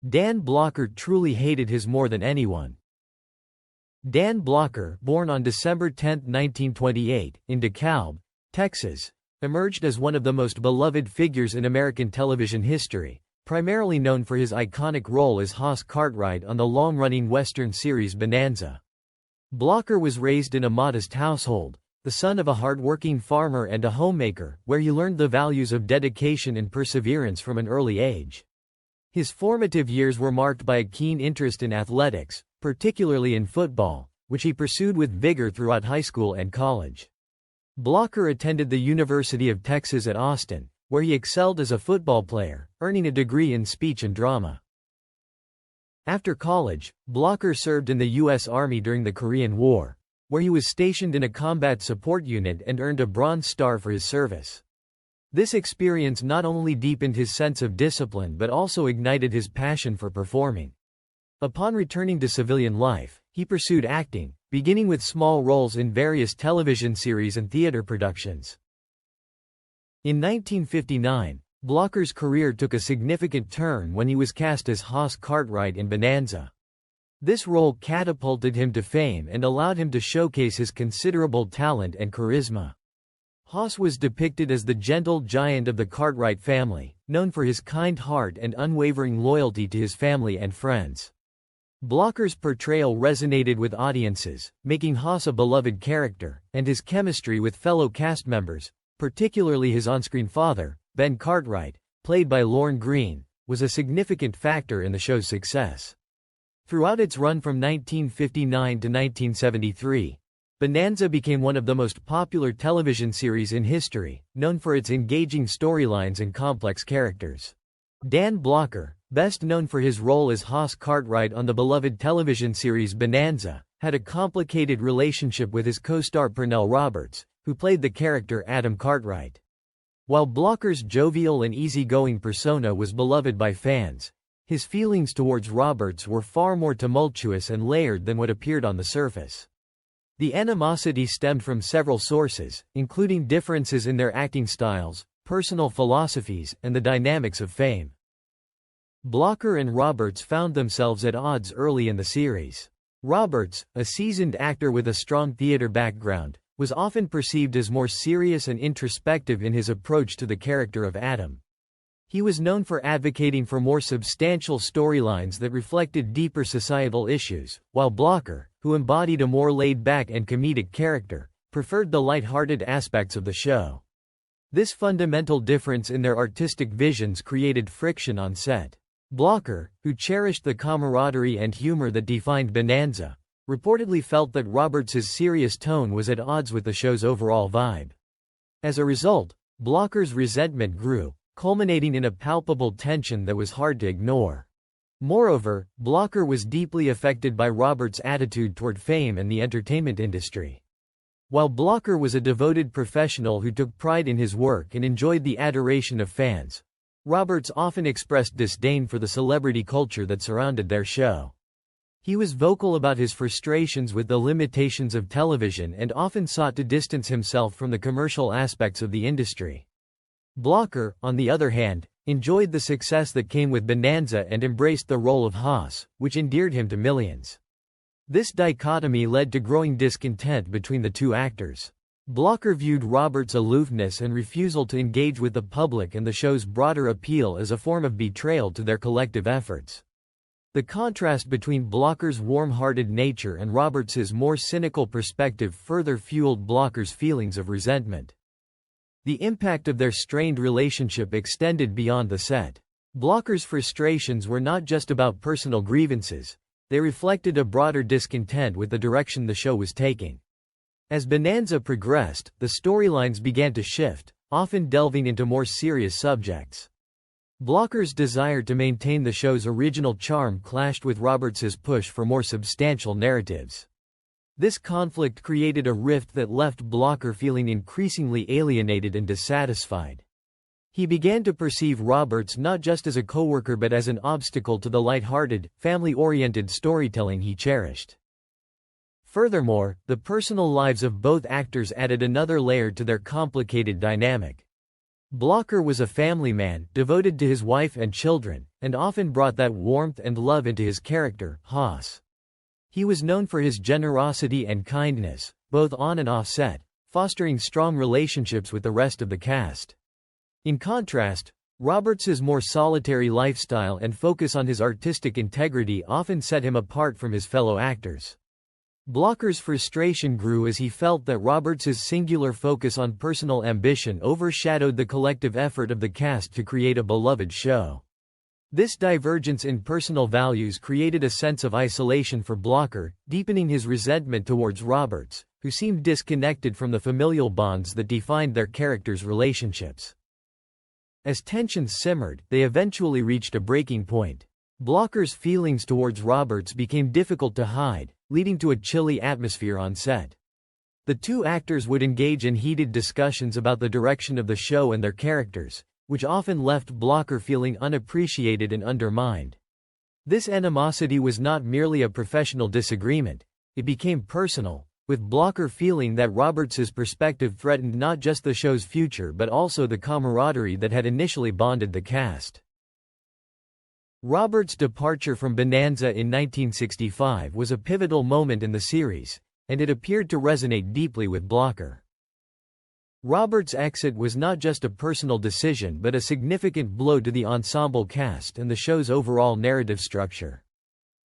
Dan Blocker truly hated his more than anyone. Dan Blocker, born on December 10, 1928, in DeKalb, Texas, emerged as one of the most beloved figures in American television history, primarily known for his iconic role as Hoss Cartwright on the long-running Western series Bonanza. Blocker was raised in a modest household, the son of a hard-working farmer and a homemaker, where he learned the values of dedication and perseverance from an early age. His formative years were marked by a keen interest in athletics, particularly in football, which he pursued with vigor throughout high school and college. Blocker attended the University of Texas at Austin, where he excelled as a football player, earning a degree in speech and drama. After college, Blocker served in the U.S. Army during the Korean War, where he was stationed in a combat support unit and earned a Bronze Star for his service. This experience not only deepened his sense of discipline but also ignited his passion for performing. Upon returning to civilian life, he pursued acting, beginning with small roles in various television series and theater productions. In 1959, Blocker's career took a significant turn when he was cast as Hoss Cartwright in Bonanza. This role catapulted him to fame and allowed him to showcase his considerable talent and charisma. Hoss was depicted as the gentle giant of the Cartwright family, known for his kind heart and unwavering loyalty to his family and friends. Blocker's portrayal resonated with audiences, making Hoss a beloved character, and his chemistry with fellow cast members, particularly his on-screen father, Ben Cartwright, played by Lorne Greene, was a significant factor in the show's success. Throughout its run from 1959 to 1973, Bonanza became one of the most popular television series in history, known for its engaging storylines and complex characters. Dan Blocker, best known for his role as Hoss Cartwright on the beloved television series Bonanza, had a complicated relationship with his co-star Pernell Roberts, who played the character Adam Cartwright. While Blocker's jovial and easygoing persona was beloved by fans, his feelings towards Roberts were far more tumultuous and layered than what appeared on the surface. The animosity stemmed from several sources, including differences in their acting styles, personal philosophies, and the dynamics of fame. Blocker and Roberts found themselves at odds early in the series. Roberts, a seasoned actor with a strong theater background, was often perceived as more serious and introspective in his approach to the character of Adam. He was known for advocating for more substantial storylines that reflected deeper societal issues, while Blocker, who embodied a more laid-back and comedic character, preferred the light-hearted aspects of the show. This fundamental difference in their artistic visions created friction on set. Blocker, who cherished the camaraderie and humor that defined Bonanza, reportedly felt that Roberts' serious tone was at odds with the show's overall vibe. As a result, Blocker's resentment grew, culminating in a palpable tension that was hard to ignore. Moreover, Blocker was deeply affected by Roberts' attitude toward fame and the entertainment industry. While Blocker was a devoted professional who took pride in his work and enjoyed the adoration of fans, Roberts often expressed disdain for the celebrity culture that surrounded their show. He was vocal about his frustrations with the limitations of television and often sought to distance himself from the commercial aspects of the industry. Blocker, on the other hand, enjoyed the success that came with Bonanza and embraced the role of Hoss, which endeared him to millions. This dichotomy led to growing discontent between the two actors. Blocker viewed Roberts' aloofness and refusal to engage with the public and the show's broader appeal as a form of betrayal to their collective efforts. The contrast between Blocker's warm-hearted nature and Roberts' more cynical perspective further fueled Blocker's feelings of resentment. The impact of their strained relationship extended beyond the set. Blocker's frustrations were not just about personal grievances, they reflected a broader discontent with the direction the show was taking. As Bonanza progressed, the storylines began to shift, often delving into more serious subjects. Blocker's desire to maintain the show's original charm clashed with Roberts' push for more substantial narratives. This conflict created a rift that left Blocker feeling increasingly alienated and dissatisfied. He began to perceive Roberts not just as a coworker but as an obstacle to the light-hearted, family-oriented storytelling he cherished. Furthermore, the personal lives of both actors added another layer to their complicated dynamic. Blocker was a family man, devoted to his wife and children, and often brought that warmth and love into his character, Haas. He was known for his generosity and kindness, both on and off set, fostering strong relationships with the rest of the cast. In contrast, Roberts's more solitary lifestyle and focus on his artistic integrity often set him apart from his fellow actors. Blocker's frustration grew as he felt that Roberts's singular focus on personal ambition overshadowed the collective effort of the cast to create a beloved show. This divergence in personal values created a sense of isolation for Blocker, deepening his resentment towards Roberts, who seemed disconnected from the familial bonds that defined their characters' relationships. As tensions simmered, they eventually reached a breaking point. Blocker's feelings towards Roberts became difficult to hide, leading to a chilly atmosphere on set. The two actors would engage in heated discussions about the direction of the show and their characters, which often left Blocker feeling unappreciated and undermined. This animosity was not merely a professional disagreement, it became personal, with Blocker feeling that Roberts's perspective threatened not just the show's future but also the camaraderie that had initially bonded the cast. Roberts' departure from Bonanza in 1965 was a pivotal moment in the series, and it appeared to resonate deeply with Blocker. Roberts' exit was not just a personal decision but a significant blow to the ensemble cast and the show's overall narrative structure.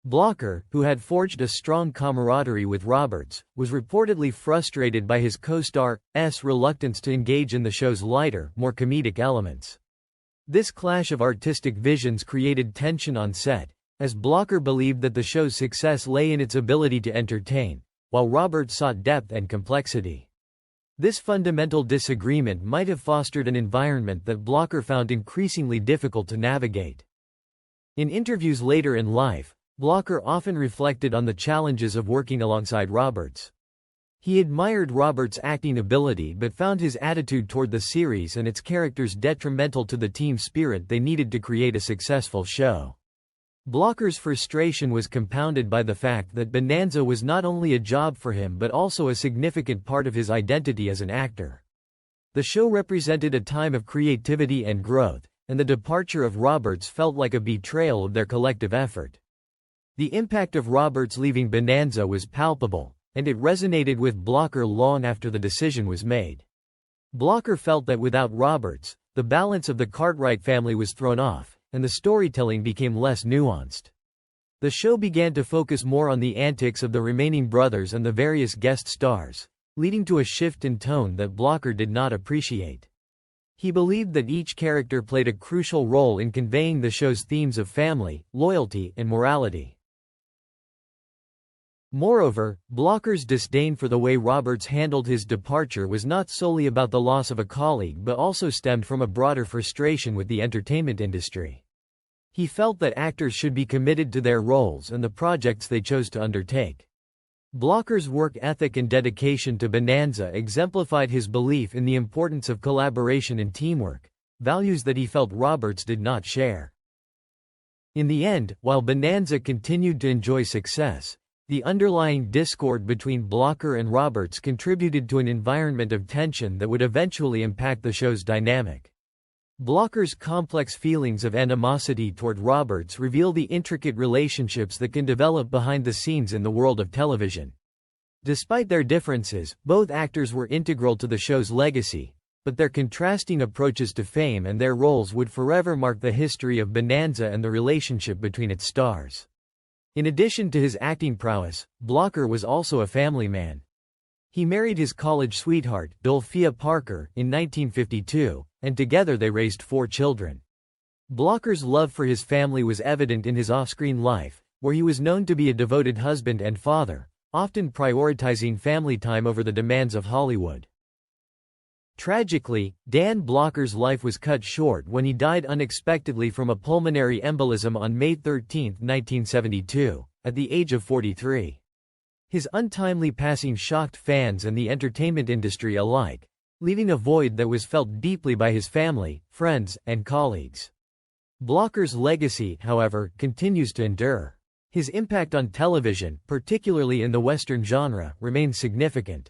Blocker, who had forged a strong camaraderie with Roberts, was reportedly frustrated by his co-star's reluctance to engage in the show's lighter, more comedic elements. This clash of artistic visions created tension on set, as Blocker believed that the show's success lay in its ability to entertain, while Roberts sought depth and complexity. This fundamental disagreement might have fostered an environment that Blocker found increasingly difficult to navigate. In interviews later in life, Blocker often reflected on the challenges of working alongside Roberts. He admired Roberts' acting ability but found his attitude toward the series and its characters detrimental to the team spirit they needed to create a successful show. Blocker's frustration was compounded by the fact that Bonanza was not only a job for him but also a significant part of his identity as an actor. The show represented a time of creativity and growth, and the departure of Roberts felt like a betrayal of their collective effort. The impact of Roberts leaving Bonanza was palpable, and it resonated with Blocker long after the decision was made. Blocker felt that without Roberts, the balance of the Cartwright family was thrown off, and the storytelling became less nuanced. The show began to focus more on the antics of the remaining brothers and the various guest stars, leading to a shift in tone that Blocker did not appreciate. He believed that each character played a crucial role in conveying the show's themes of family, loyalty, and morality. Moreover, Blocker's disdain for the way Roberts handled his departure was not solely about the loss of a colleague but also stemmed from a broader frustration with the entertainment industry. He felt that actors should be committed to their roles and the projects they chose to undertake. Blocker's work ethic and dedication to Bonanza exemplified his belief in the importance of collaboration and teamwork, values that he felt Roberts did not share. In the end, while Bonanza continued to enjoy success, the underlying discord between Blocker and Roberts contributed to an environment of tension that would eventually impact the show's dynamic. Blocker's complex feelings of animosity toward Roberts reveal the intricate relationships that can develop behind the scenes in the world of television. Despite their differences, both actors were integral to the show's legacy, but their contrasting approaches to fame and their roles would forever mark the history of Bonanza and the relationship between its stars. In addition to his acting prowess, Blocker was also a family man. He married his college sweetheart, Dulphia Parker, in 1952, and together they raised 4 children. Blocker's love for his family was evident in his off-screen life, where he was known to be a devoted husband and father, often prioritizing family time over the demands of Hollywood. Tragically, Dan Blocker's life was cut short when he died unexpectedly from a pulmonary embolism on May 13, 1972, at the age of 43. His untimely passing shocked fans and the entertainment industry alike, leaving a void that was felt deeply by his family, friends, and colleagues. Blocker's legacy, however, continues to endure. His impact on television, particularly in the Western genre, remains significant.